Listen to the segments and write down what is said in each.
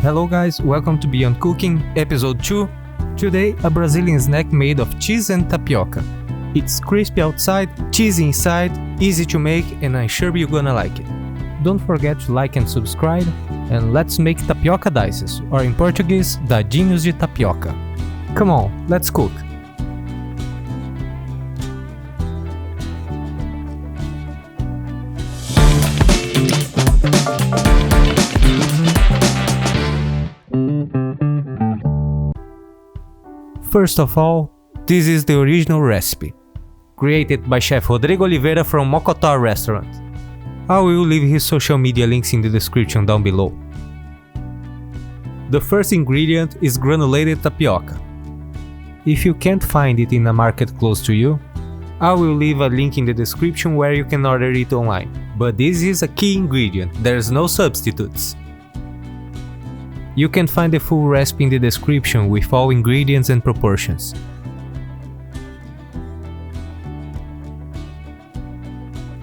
Hello guys, welcome to Beyond Cooking, episode 2. Today, a Brazilian snack made of cheese and tapioca. It's crispy outside, cheesy inside, easy to make, and I'm sure you're gonna like it. Don't forget to like and subscribe, and let's make Tapioca Dices, or in Portuguese, Dadinhos de Tapioca. Come on, let's cook! First of all, this is the original recipe, created by Chef Rodrigo Oliveira from Mocotó restaurant. I will leave his social media links in the description down below. The first ingredient is granulated tapioca. If you can't find it in a market close to you, I will leave a link in the description where you can order it online. But this is a key ingredient, there's no substitutes. You can find the full recipe in the description with all ingredients and proportions.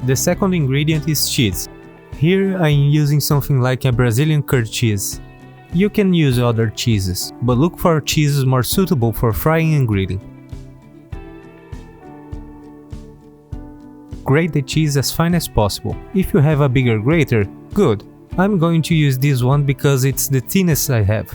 The second ingredient is cheese. Here I am using something like a Brazilian curd cheese. You can use other cheeses, but look for cheeses more suitable for frying and grilling. Grate the cheese as fine as possible. If you have a bigger grater, good. I'm going to use this one because it's the thinnest I have.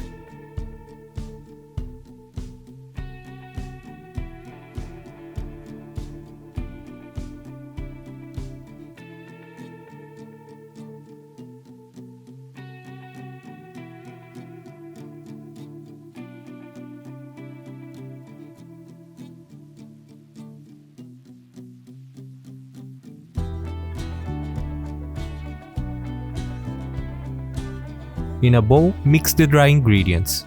In a bowl, mix the dry ingredients,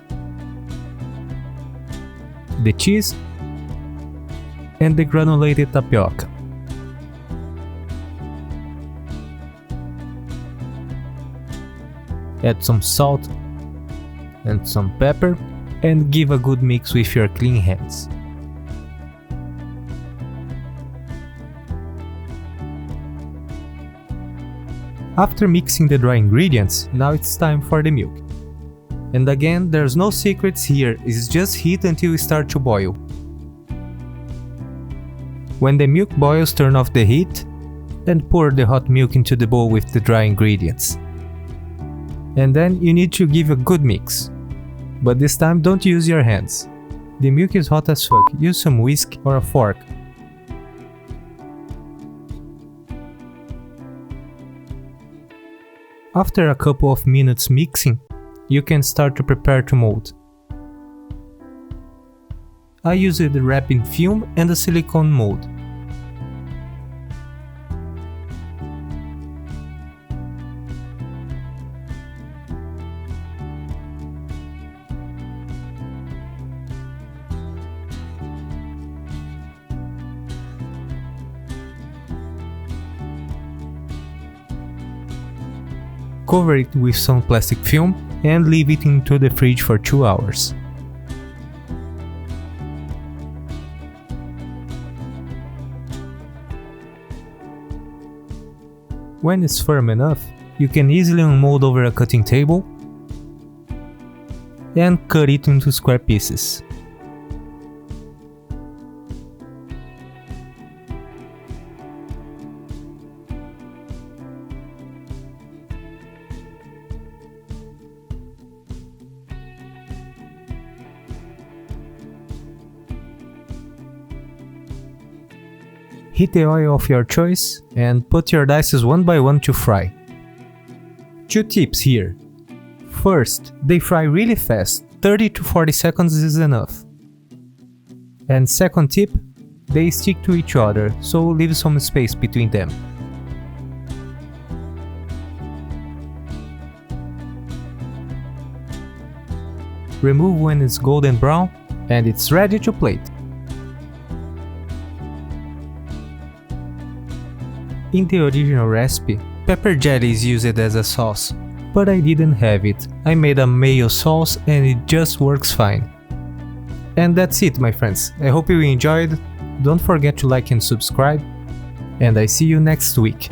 the cheese, and the granulated tapioca. Add some salt and some pepper and give a good mix with your clean hands. After mixing the dry ingredients, now it's time for the milk. And again, there's no secrets here, it's just heat until it starts to boil. When the milk boils, turn off the heat and pour the hot milk into the bowl with the dry ingredients. And then you need to give a good mix. But this time don't use your hands. The milk is hot as fuck, use some whisk or a fork. After a couple of minutes mixing, you can start to prepare to mold. I used the wrapping film and a silicone mold. Cover it with some plastic film and leave it into the fridge for 2 hours. When it's firm enough, you can easily unmold over a cutting table and cut it into square pieces. Heat the oil of your choice and put your dices one by one to fry. 2 tips here. First, they fry really fast, 30 to 40 seconds is enough. And second tip, they stick to each other, so leave some space between them. Remove when it's golden brown and it's ready to plate. In the original recipe, pepper jelly is used as a sauce, but I didn't have it. I made a mayo sauce and it just works fine. And that's it, my friends. I hope you enjoyed. Don't forget to like and subscribe, and I see you next week.